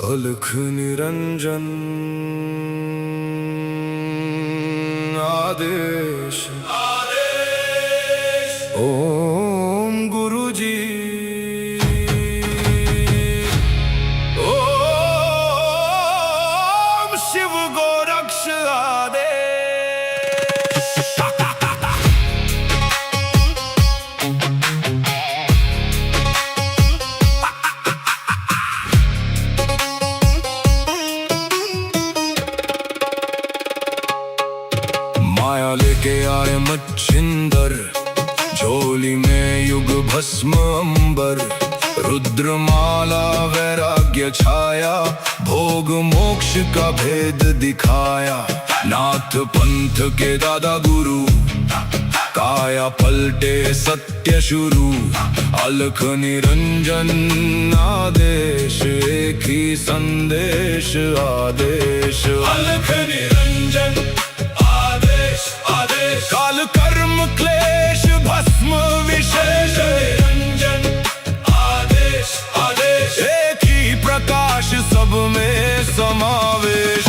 अलख निरंजन आदेश ओम गुरुजी ओम शिव गोरक्ष आदेश। माया लेके आए मच्छिंदर, झोली में युग भस्म अंबर। रुद्रमाला वैराग्य छाया, भोग मोक्ष का भेद दिखाया। नाथ पंथ के दादा गुरु, काया पलटे सत्य शुरू। अलख निरंजन आदेश, एक ही संदेश आदेश। अलख निरंजन काल कर्म क्लेश भस्म विशेष। निरंजन आदेश आदेश, एक ही प्रकाश सब में समावेश।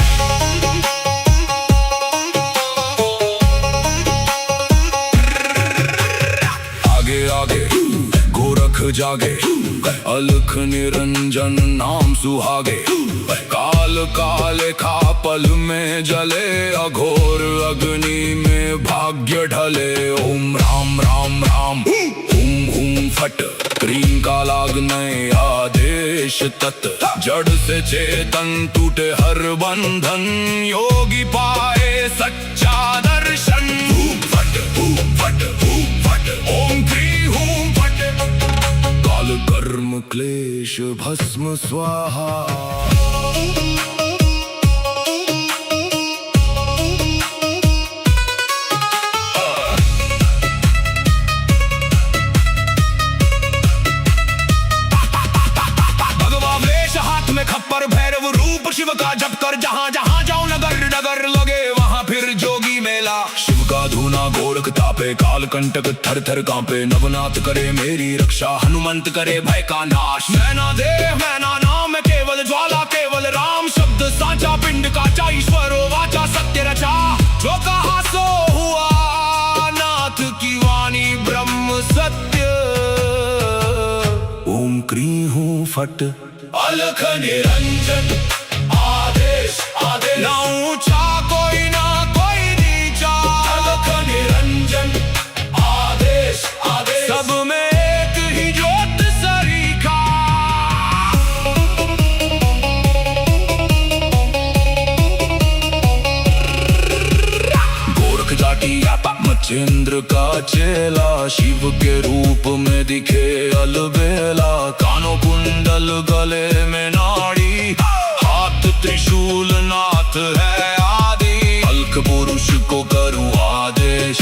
आगे आगे गोरख जागे, अलख निरंजन नाम सुहागे। काल काले खा पल में जले, अघोर अग्नि में भाग्य ढले। ओम राम राम राम हुम हुम फट, क्रीम का लागने आदेश तत्। जड़ से चेतन टूटे हर बंधन, योगी पाए सच्चा दर्शन। हुम फट ओम क्री हुम फट, काल कर्म क्लेश भस्म स्वाहा। खप्पर भैरव रूप शिव का जप कर, जहाँ जहाँ जाओ नगर नगर लगे वहाँ फिर जोगी मेला। शिव का धूना गोरख तापे, काल कंटक थर थर कांपे। नवनाथ करे मेरी रक्षा, हनुमंत करे भय का नाश। मैना देह मैना नाम केवल ज्वाला, केवल राम शब्द साचा। पिंड काचा ईश्वरो वाचा, सत्य रचा। जो कहा सो हुआ, नाथ की वाणी ब्रह्म सत्य। ओम क्री हूँ फट, अलख निरंजन आदेश आदेश। ना ऊंचा कोई ना कोई नीचा, अलख निरंजन आदेश आदेश। सब में एक ही ज्योत सरीखा। गोरख जाटी मच्छिंद्र का चेला, शिव के रूप में दिखे अलबेला। कानों कुंडल गले में नाड़ी, हाथ त्रिशूल नाथ है आदि। अलख पुरुष को करूं आदेश,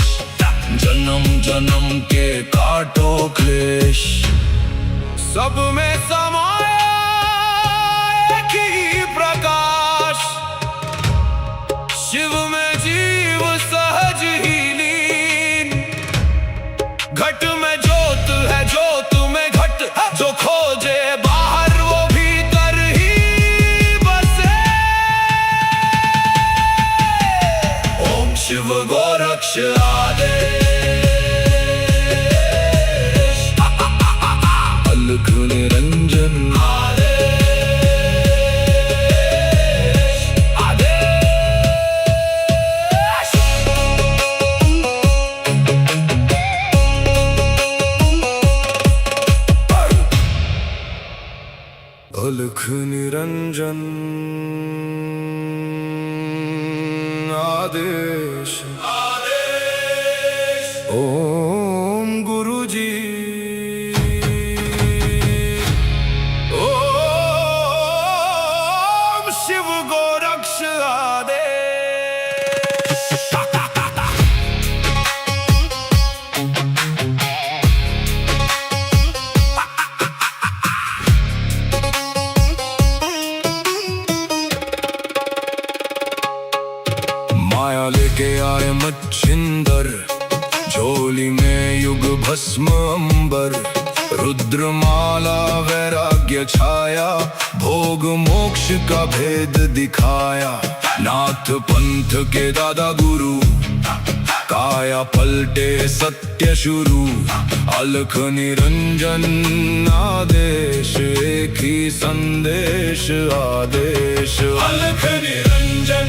जन्म जन्म के काटो क्लेश। सब में समाया एक ही प्रकाश, शिव में जीव सहज ही लीन। घट में ज्योत है, ज्योत में घट। जो खोजे बाहर वो भीतर ही बसे। ओम शिव गोरक्ष आदेश। अलख निरंजन आदेश आदेश। अलख निरंजन आदेश ओम गुरुजी ओम शिव गोरक्ष आदेश। माया लेके आए मच्छिंदर, झोली में युग भस्म अंबर। रुद्रमाला वैराग्य छाया, भोग मोक्ष का भेद दिखाया। नाथ पंथ के दादा गुरु, काया पलटे सत्य शुरू। अलख निरंजन आदेश, एक ही संदेश आदेश। अलख निरंजन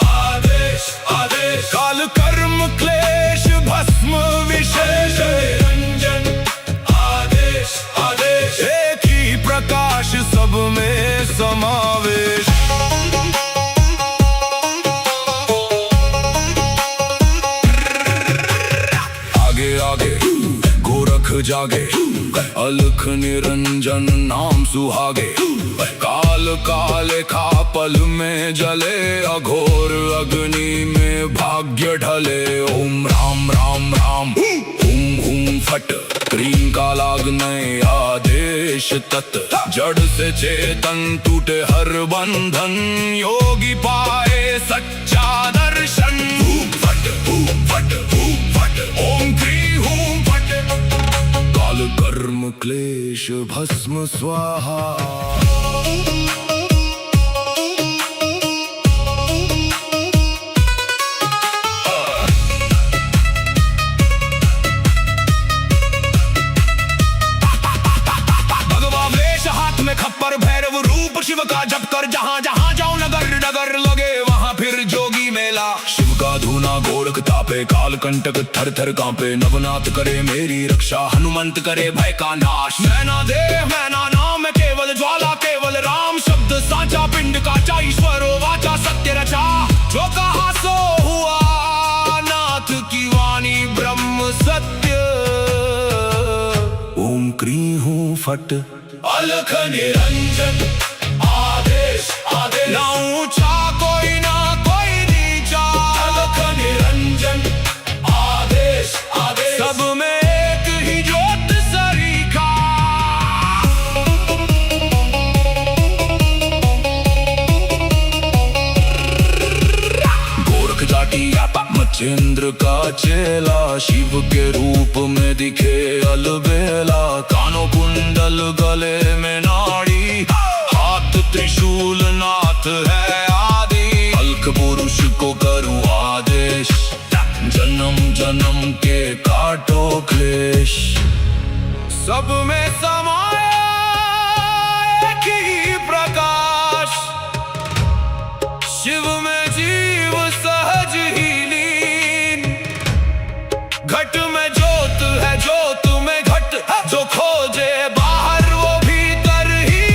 आदेश आदेश, काल कर्म क्लेश भस्म विशेष। निरंजन आदेश आदेश, एक ही प्रकाश सब में समावेश। आगे आगे गोरख जागे, अलख निरंजन नाम सुहागे। काल काले खा पल में जले, अघोर अग्नि में भाग्य ढले। ओम राम राम राम हुम हुम फट, क्रीम का लागने आदेश तत्। जड़ से चेतन टूटे हर बंधन, योगी पाए सच्चा दर्शन। हुम फट हुम फट हुम फट, ओम क्री हुम फट। काल कर्म क्लेश भस्म स्वाहा। खप्पर भैरव रूप शिव का जप कर, जहाँ जहाँ जाऊं नगर नगर लगे वहाँ फिर जोगी मेला। शिव का धूना गोरख तापे, काल कंटक थर थर कांपे। नवनाथ करे मेरी रक्षा, हनुमंत करे भय का नाश। मैना देह मैना नाम है केवल ज्वाला, केवल राम शब्द साचा। पिंड काचा ईश्वरो वाचा, सत्य रचा जो कहा सो हुआ। नाथ की वाणी ब्रह्म सत्य। ओम क्री हूँ फट, अलख निरंजन आदेश आदेश। ना ऊंचा कोई ना कोई नीचा, अलख निरंजन आदेश आदेश। सब में एक ही ज्योत सरीखा। गोरख जाटी मच्छिंद्र का चेला, शिव के रूप में दिखे अलबेला। कानों कुंडल गले में नाड़ी, हाथ त्रिशूल नाथ है आदि। अलख पुरुष को करूं आदेश, जन्म जन्म के काटो क्लेश। सब में समाया एक ही प्रकाश, शिव में जीव सहज ही लीन। घट में ज्योत है ज्योत में घट, जो खोजे बाहर वो भीतर ही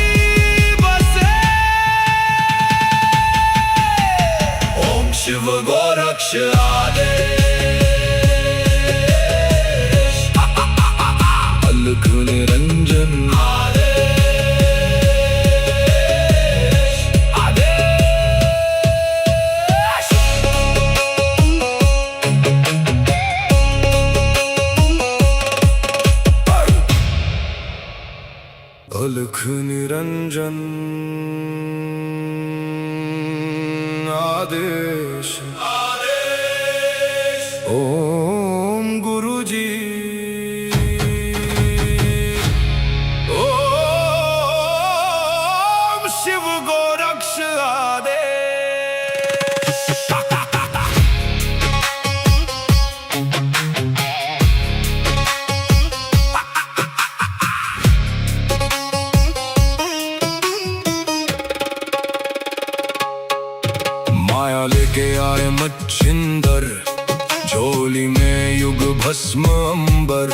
बसे। ओम शिव गोरक्ष आदेश। अलख निरंजन आदेश आदेश। अलख निरंजन आदेश आदेश। ओम गुरु जी, ओम शिव गोरक्ष आदेश। माया लेके आए मच्छिंदर, झोली में युग भस्म अंबर।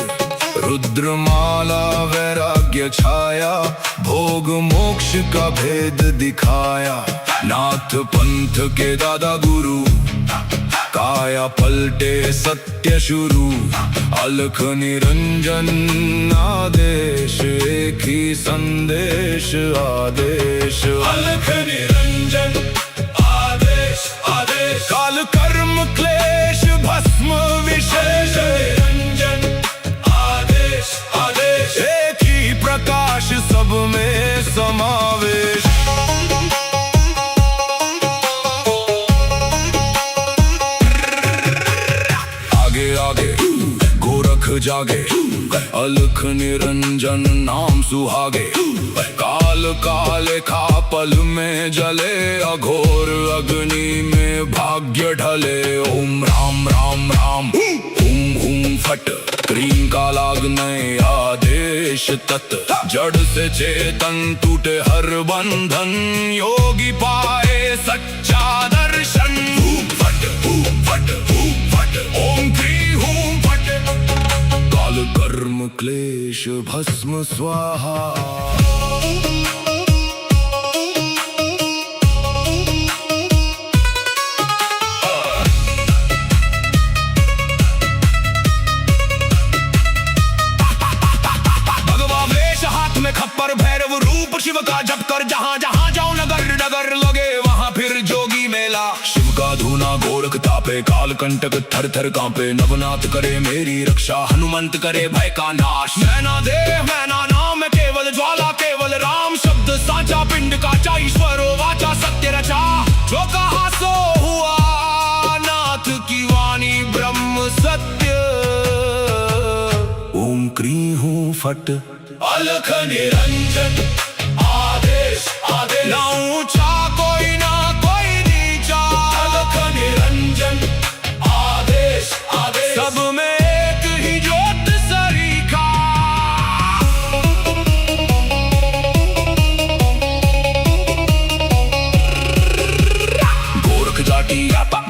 रुद्रमाला वैराग्य छाया, भोग मोक्ष का भेद दिखाया। नाथ पंथ के दादा गुरु, काया पलटे सत्य शुरू। अलख निरंजन आदेश, एक ही संदेश आदेश। अलख निरंजन आदेश आदेश, काल कर्म क्लेश भस्म विशेष। निरंजन आदेश आदेश, एक ही प्रकाश सब में समावेश। आगे आगे गोरख जागे, अलख निरंजन नाम सुहागे। काल काले खा पल में जले, अघोर अग्नि में भाग्य ढले। ओम राम राम राम हुम हुम फट, क्रीम का लागने आदेश तत्। जड़ से चेतन टूटे हर बंधन, योगी पाए सच्चा दर्शन। हुम फट हुम फट हुम फट, ओम क्री हुम फट। काल कर्म क्लेश भस्म स्वाहा। खप्पर भैरव रूप शिव का जप कर, जहाँ जहाँ जाओ नगर नगर लगे वहाँ फिर जोगी मेला। शिव का धूना गोरख तापे, काल कंटक थर थर कांपे। नवनाथ करे मेरी रक्षा, हनुमंत करे भय का नाश। मैना देह मैना नाम केवल ज्वाला, केवल राम शब्द साचा। पिंड काचा ईश्वरो वाचा, सत्य रचा। जो कहा सो हुआ, नाथ की वाणी ब्रह्म सत्य। ओम क्री हूँ फट, अलख निरंजन आदेश आदेश। ना ऊंचा कोई ना कोई नीचा, अलख निरंजन आदेश आदेश। सब में एक ही ज्योत सरीखा। गोरख जाटी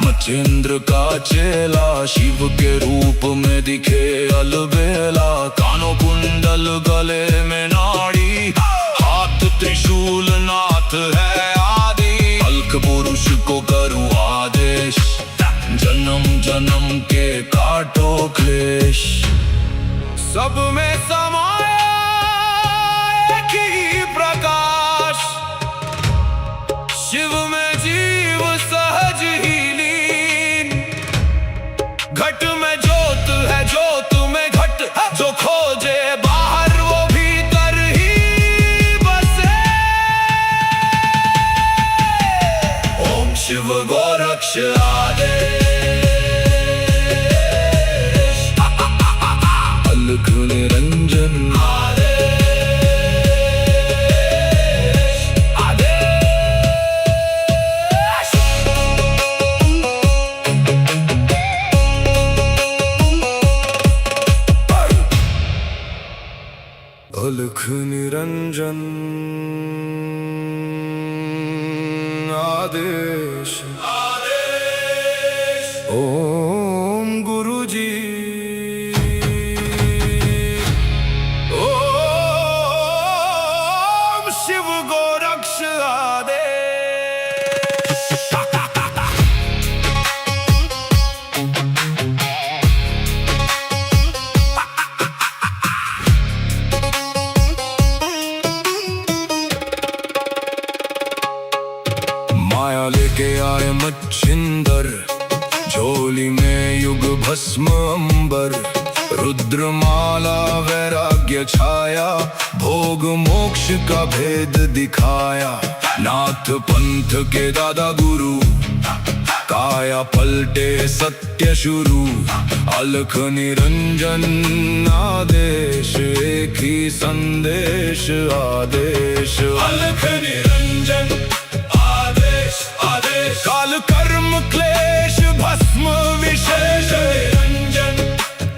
मचेंद्र का चेला, शिव के रूप में दिखे अलबेला। कानों कुंडल गले में नाड़ी, हाथ त्रिशूल नाथ है आदि। अलख पुरुष को करूँ आदेश, जन्म जन्म के काटो क्लेश। सब में समाया एक ही प्रकाश, शिव में जीव सहज ही लीन। घट में ज्योत है, ज्योत में घट। जो खोजे बाहर वो भीतर ही बसे। ओम शिव गोरक्ष आदेश। अलख निरंजन अलख निरंजन आदेश आदेश। ओम गुरु जी। ओम शिव गोरक्ष आदेश। माया लेके आए मच्छिंदर, झोली में युग भस्म अंबर। रुद्रमाला वैराग्य छाया, भोग मोक्ष का भेद दिखाया। नाथ पंथ के दादा गुरु, काया पलटे सत्य शुरू। अलख निरंजन आदेश, एक ही संदेश आदेश। अलख निरंजन आदेश आदेश। काल कर्म क्लेश भस्म विशेष। निरंजन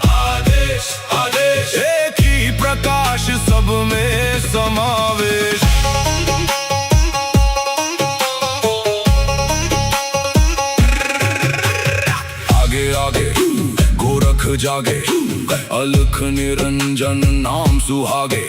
आदेश आदेश। एक ही प्रकाश सब में समावेश। आगे आगे गोरख जागे, अलख निरंजन नाम सुहागे।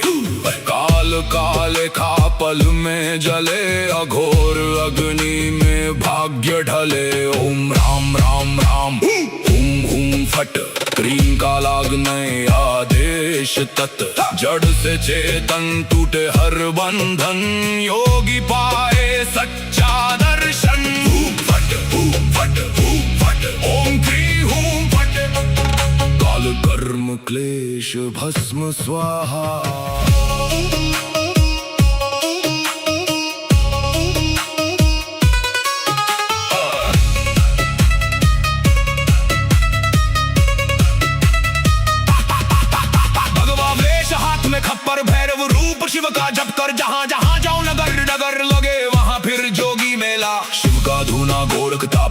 काल काले खा पल में जले, अघोर अग्नि में भाग्य ढले। ओम राम राम राम हुम हुम फट, क्रीम का लागने आदेश तत्। जड़ से चेतन टूटे हर बंधन, योगी पाए सच्चा दर्शन। हुम फट हुम फट हुम फट, ओम क्री हुम फट। काल कर्म क्लेश भस्म स्वाहा।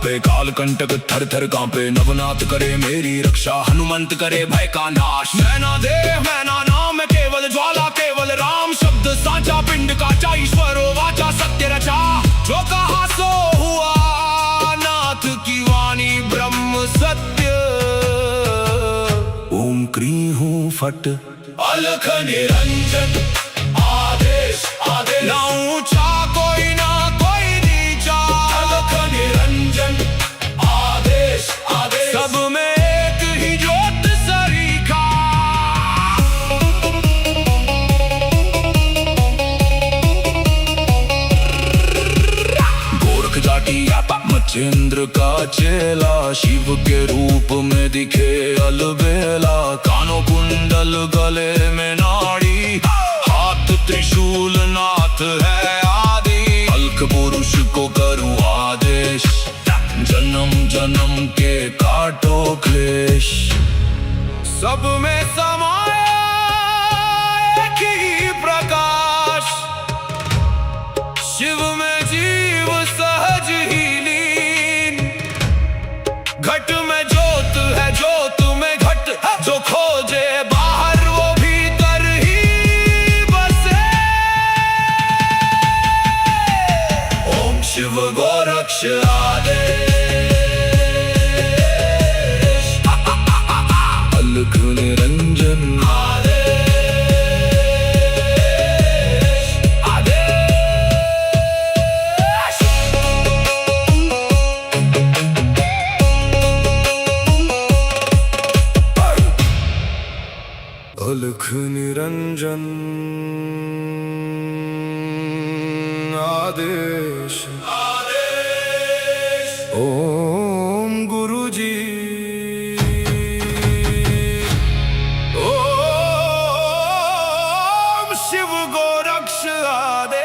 तापे काल कंटक थर थर कांपे नवनाथ करे मेरी रक्षा हनुमंत करे भय का नाश। मैना देह मैना नाम है केवल ज्वाला केवल राम शब्द साचा पिंड काचा ईश्वरो वाचा सत्य रचा जो कहा सो हुआ नाथ की वाणी ब्रह्म सत्य। ओम क्री हूँ फट अलख निरंजन आदेश आदेश ना ऊंचा कोई ना कोई नीचा अलख निरंजन आदेश आदेश सब में एक ही ज्योत सरीखा। गोरख जाटी मच्छिंद्र का चेला शिव के रूप में दिखे अलबेला कानों कुंडल गले में नाड़ी हाथ त्रिशूल नाथ है आदि अलख पुरुष को करूँ आदेश जन्म जन्म के काटो क्लेश। सब में समाया एक ही प्रकाश शिव में जीव सहज ही लीन घट में ज्योत है ज्योत में घट जो खोजे बाहर वो भीतर ही बसे। ओम शिव गोरक्ष आदेश अलख निरंजन अलख निरंजन आदेश ओम गुरु जी ओम शिव गोरक्ष आदेश।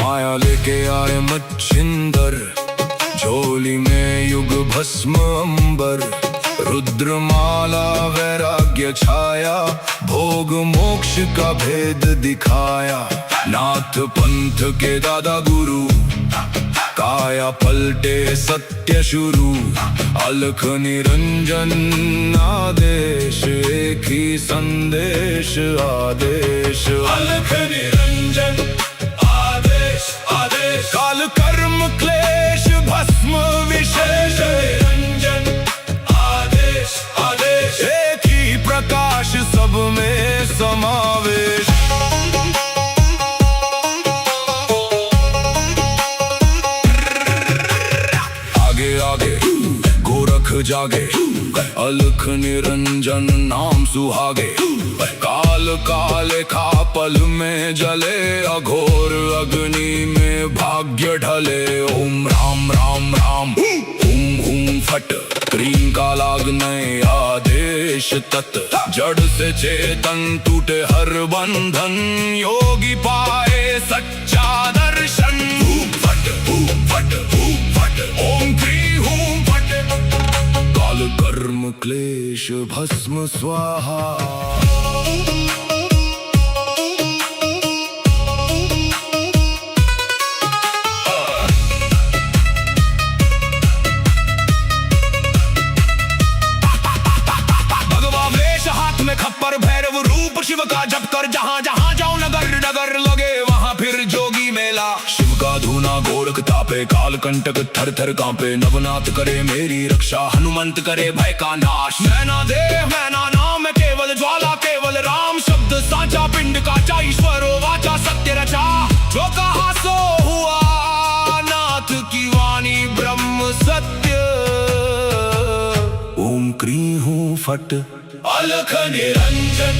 माया लेके आए मच्छिंदर झोली में युग भस्म अंबर रुद्रमाला वैराग्य छाया भोग मोक्ष का भेद दिखाया नाथ पंथ के दादा गुरु काया पलटे सत्य शुरू अलख निरंजन आदेश एक ही संदेश आदेश अलख निरंजन आदेश आदेश काल कर्म क्लेश भस्म विशेष निरंजन आदेश आदेश एक ही प्रकाश सब में समावेश। आगे आगे गोरख जागे अलख निरंजन नाम सुहागे काल काले खापल में जले अघोर अग्नि में भाग्य ढले। ओम राम राम राम हुम हुम फट क्रीम का लागने आदेश तत् जड़ से चेतन टूटे हर बंधन योगी पाए सच्चा दर्शन। फट ओम क्री हूं फट काल कर्म क्लेश भस्म स्वाहा। खप्पर भैरव रूप शिव का जप कर जहाँ जहाँ जाओ नगर नगर लगे वहाँ फिर जोगी मेला। शिव का धूना गोरख तापे काल कंटक थर थर कांपे नवनाथ करे मेरी रक्षा हनुमंत करे भय का नाश। मैना देह मैना नाम है केवल ज्वाला केवल राम शब्द साचा पिंड काचा ईश्वरो वाचा सत्य रचा जो कहा सो हुआ नाथ की वाणी ब्रह्म सत्य। ओम क्री हूँ फट अलख निरंजन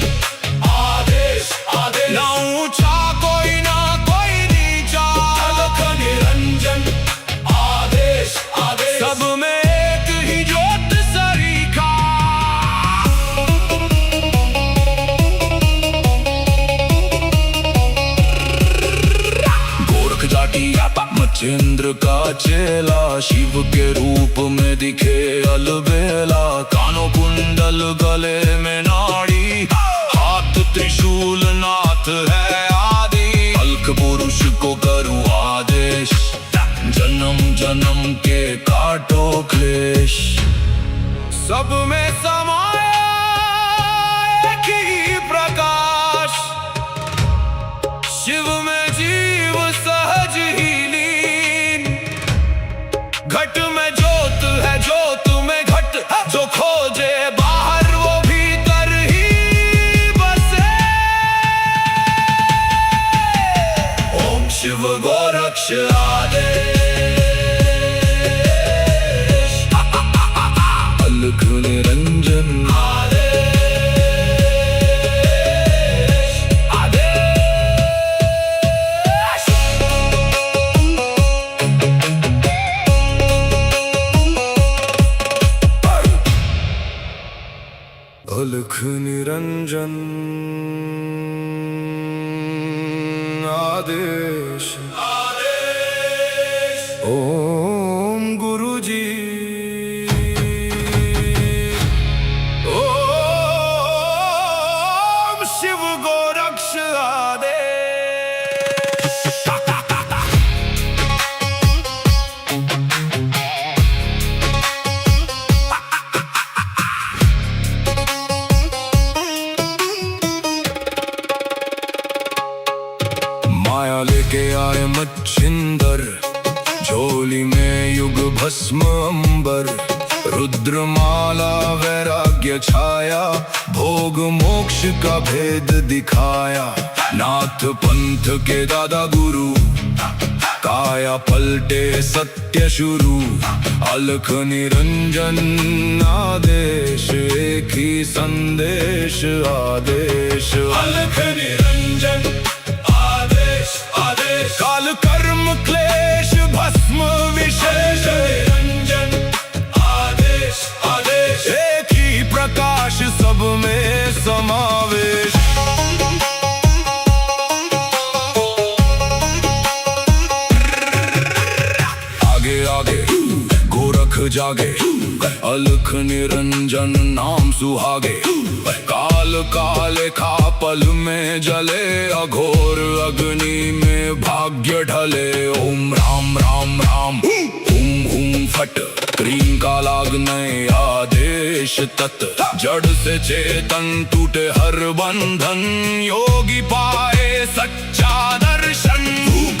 आदेश आदेश ना ऊंचा कोई ना कोई नीचा अलख निरंजन आदेश आदेश सब में एक ही ज्योत सरीखा। गोरख जाटी मचेंद्र का चेला शिव के रूप में दिखे अलबेला। कानों कुंडल गले में नाड़ी, हाथ त्रिशूल नाथ है आदि। अल्क पुरुष को करूँ आदेश, जन्म जन्म के काटो क्लेश। सब में समाया एक ही प्रकाश, शिव में जीव सहज ही लीन। घट में ज्योत है, ज्योत में घट, जो खोजे बाहर वो भीतर ही बसे। ओम शिव गोरक्ष आदेश, अलख निरंजन आदेश, आदेश। अलख निरंजन आदेश, आदेश। ओम गुरुजी, ओम शिव गोरक्ष आदेश। माया लेके आए मच्छिंदर, झोली में युग भस्म अंबर। रुद्रमाला वैराग्य छाया, भोग मोक्ष का भेद दिखाया। नाथ पंथ के दादा गुरु, काया पलटे सत्य शुरू। अलख निरंजन आदेश, एक ही संदेश आदेश। अलख निरंजन आदेश, आदेश। काल कर्म क्लेश भस्म विशेष, निरंजन आदेश, आदेश। एक ही प्रकाश सब में समावेश। आगे आगे गोरख जागे, अलख निरंजन नाम सुहागे। काल काले खा पल में जले, अघोर अग्नि में भाग्य ढले। ओम राम राम राम, हुम हुम फट, क्रीम का लागने आदेश तत्। जड़ से चेतन टूटे हर बंधन, योगी पाए सच्चा दर्शन।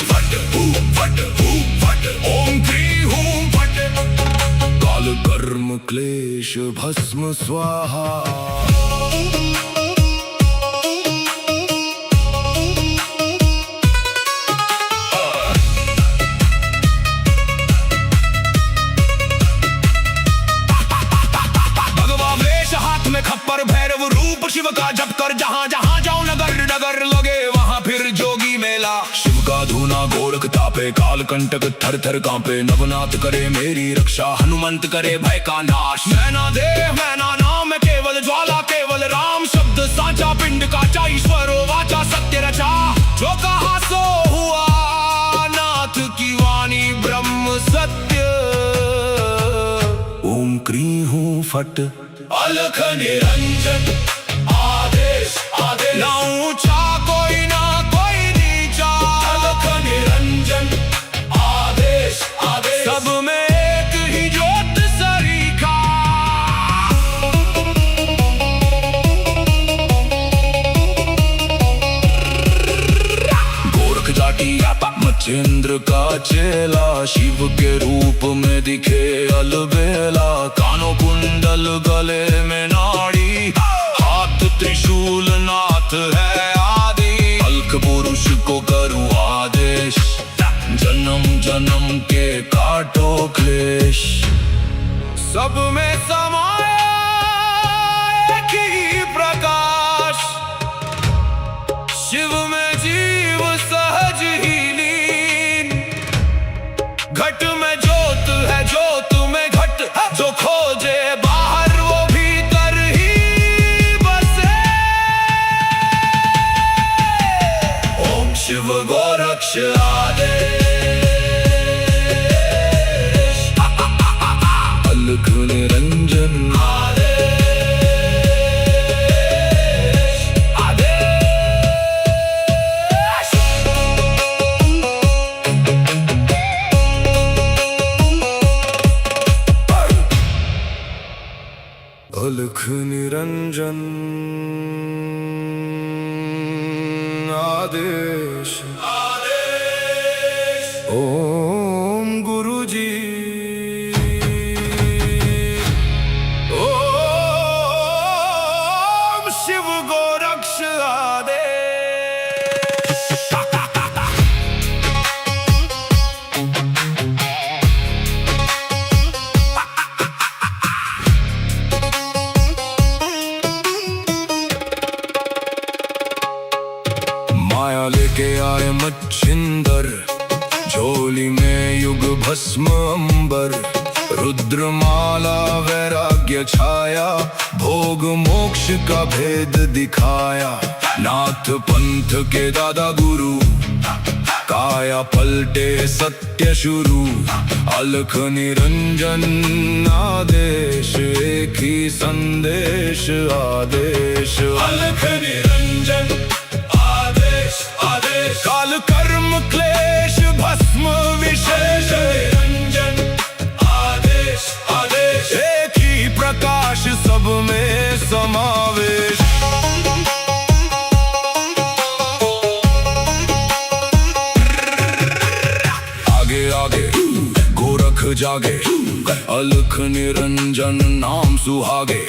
फट फट फट, ओम क्री हूं फट। काल कर्म क्लेश भस्म स्वाहा। खप्पर भैरव रूप शिव का जप कर, जहां जहां जाऊं नगर नगर लगे वहां फिर जोगी मेला। शिव का धूना गोरख तापे, काल कंटक थर थर कांपे। नवनाथ करे मेरी रक्षा, हनुमंत करे भय का नाश। मैना देह मैना नाम, केवल ज्वाला केवल राम। शब्द साचा पिंड का ईश्वर वाचा सत्य रचा। जो कहा सो हुआ, नाथ की वाणी ब्रह्म सत्य। ओम क्री हूं फट, अलख निरंजन आदेश, आदेश। ना ऊंचा कोई ना कोई नीचा, अलख निरंजन आदेश, आदेश। सब में एक ही ज्योत सरीखा। गोरख जाटी मचेंद्र का चेला, शिव के रूप में दिखे अलबेला। कानों कुंडल गले में नाड़ी, हाथ त्रिशूल नाथ है आदि। अल्क पुरुष को करूँ आदेश, जन्म जन्म के काटो क्लेश। सब में समाया एक ही प्रकाश, शिव में जीव सहज ही लीन। घट में ज्योत है, ज्योत में घट, जो खोजे बाहर वो भीतर ही बसे। ओम शिव गोरक्ष आदेश। अलख निरंजन आदेश ओम गुरुजी ओम शिव गोरक्ष आदेश। माया लेके आए मच्छिंदर, झोली में युग भस्म अंबर, रुद्रमाला वैराग्य छाया, भोग मोक्ष का भेद दिखाया। नाथ पंथ के दादा गुरु, काया पलटे सत्य शुरू, अलख निरंजन आदेश, एक ही संदेश आदेश। अलख निरंजन आदेश, काल कर्म क्लेश भस्म विशेष, निरंजन आदेश आदेश, एक ही प्रकाश सब में समावेश। आगे आगे गोरख जागे, अलख निरंजन नाम सुहागे,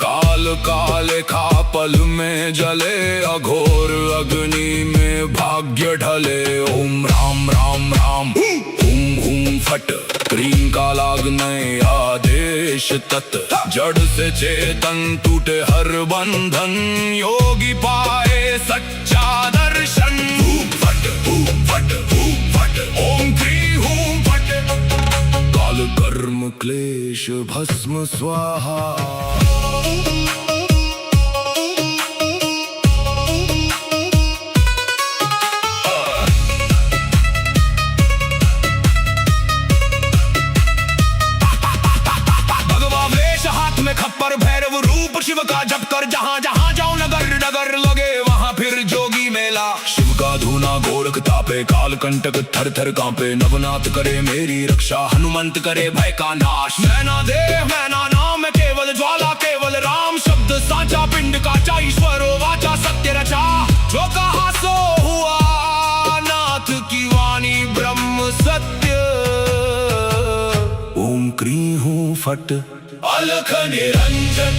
काल काले खा पल में जले, अघोर अग्नि में भाग्य ढले। ओम राम राम राम हुम हुम फट, क्रीम का लागने आदेश तत्, जड़ से चेतन टूटे हर बंधन, योगी पाए सच्चा दर्शन। हुम फट ओम क्री हुम फट, काल कर्म क्लेश भस्म स्वाहा। खप्पर भैरव रूप शिव का जप कर, जहाँ जहाँ जाओ नगर नगर लगे वहाँ फिर जोगी मेला। शिव का धूना गोरख तापे, काल कंटक थर थर कांपे, नवनाथ करे मेरी रक्षा, हनुमंत करे भय का नाश। मैना देव मैना नाम केवल ज्वाला, केवल राम शब्द साचा, पिंड काचा ईश्वरो वाचा, सत्य रचा। जो कहा सो हुआ, नाथ की वाणी ब्रह्म सत्य। ओम क्री हूँ फट, अलख निरंजन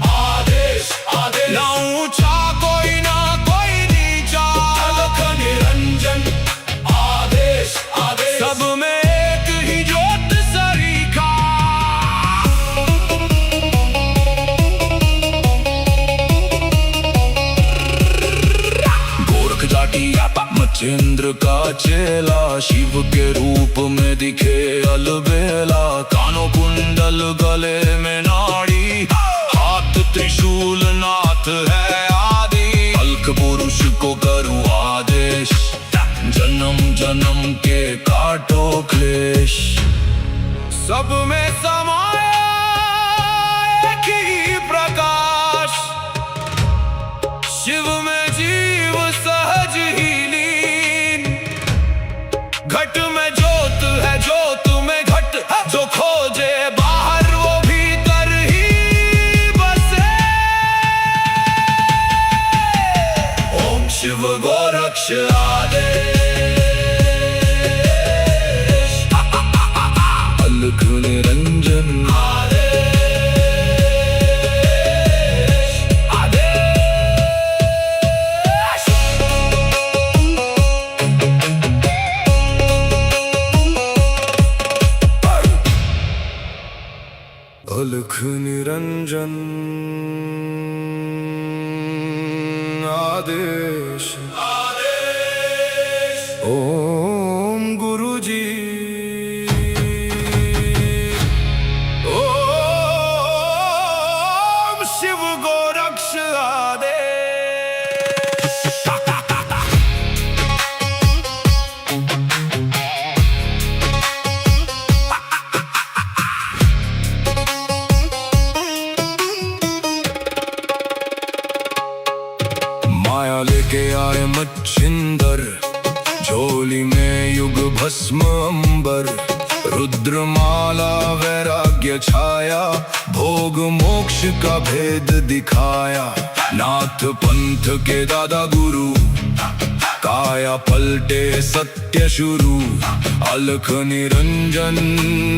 आदेश आदेश, ना ऊंचा कोई ना कोई नीचा, अलख निरंजन आदेश आदेश, सब में एक ही ज्योत सरीखा। गोरख जाटी मच्छिंद्र का चेला, शिव के रूप में दिखे अलबेला। कानों कुंडल गले में नाड़ी, हाथ त्रिशूल नाथ है आदि, अलख पुरुष को करूं आदेश, जन्म जन्म के काटो क्लेश। सब में समाया एक ही प्रकाश, शिव में जीव सहज ही लीन। घट में ज्योत है ज्योत में घट, जो खोजे बाहर वो भीतर ही बसे। ओम शिव गोरक्ष आदेश, अलख निरंजन अलख निरंजन आदेश ओम गुरुजी ओम शिव गोरक्ष आदेश। माया लेके आए मच्छिंदर, झोली में युग भस्म अंबर, रुद्रमाला वैराग्य छाया, भोग मोक्ष का भेद दिखाया। नाथ पंथ के दादा गुरु, काया पलटे सत्य शुरू। अलख निरंजन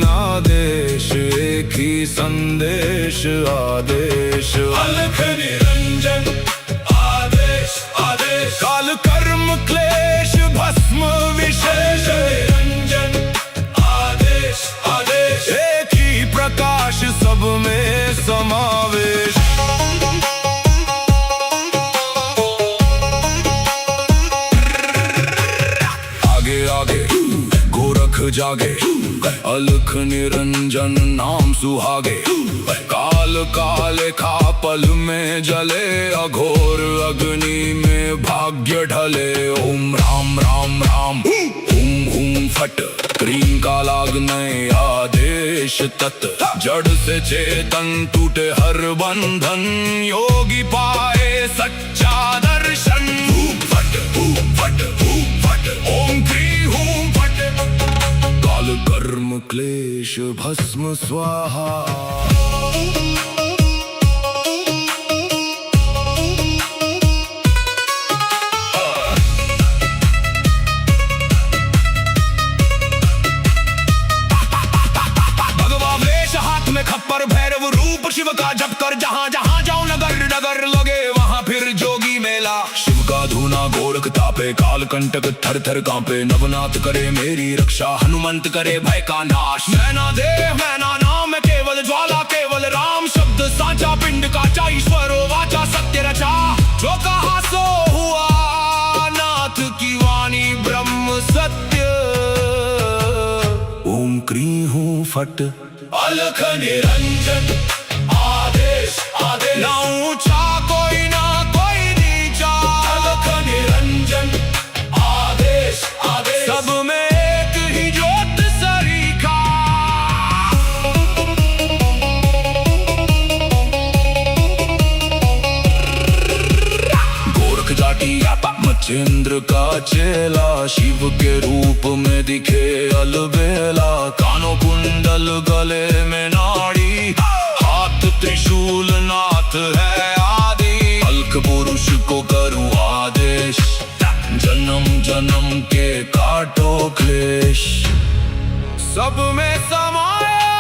आदेश, एक ही संदेश आदेश। अलख निरंजन आदेश आदेश, काल कर्म क्लेश भस्म विशेष। निरंजन आदेश आदेश, एक ही प्रकाश सब में समावेश। आगे आगे गोरख जागे, अलख निरंजन नाम सुहागे। काल काले खा पल में जले, अघोर अग्नि में भाग्य ढले। ओम राम राम राम हुम हुम फट, क्रीम का लागने आदेश तत्। जड़ से चेतन टूटे हर बंधन, योगी पाए सच्चा दर्शन। फट फट फट, ओम क्री हूं फट। काल कर्म क्लेश भस्म स्वाहा। खप्पर भैरव रूप शिव का जप कर, जहां जहां जाऊं नगर नगर लगे वहां फिर जोगी मेला। शिव का धूना गोरख तापे, काल कंटक थर थर कांपे। नवनाथ करे मेरी रक्षा, हनुमंत करे भय का नाश। मैना देव मैना नाम केवल ज्वाला, केवल राम शब्द साचा। पिंड का ईश्वर वाचा सत्य रचा, जो कहा सो हुआ। नाथ की वाणी ब्रह्म सत्य। ओम क्री हूं फट, अलख निरंजन आदेश आदेश। ना ऊंचा कोई ना कोई नीचा, अलख निरंजन आदेश आदेश। सब में एक ही ज्योत सरीखा। गोरख जाटी मचेंद्र का चेला, शिव के रूप में दिखे अलबेला। कानों कुंडल गले में नाड़ी, हाथ त्रिशूल नाथ है आदि। अलख पुरुष को करूं आदेश, जन्म जन्म के काटो क्लेश। सब में समाया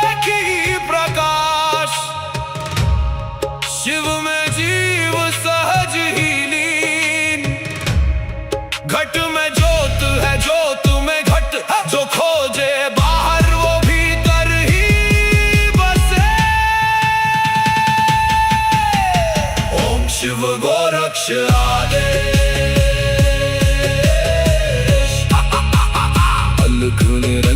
एक ही प्रकाश, शिव में जीव सहज ही लीन। घट में ज्योत है, ज्योत में घट, जो खोजे बाहर वो भीतर ही बसे। ओम शिव गोरक्ष आदेश। अलख निरंजन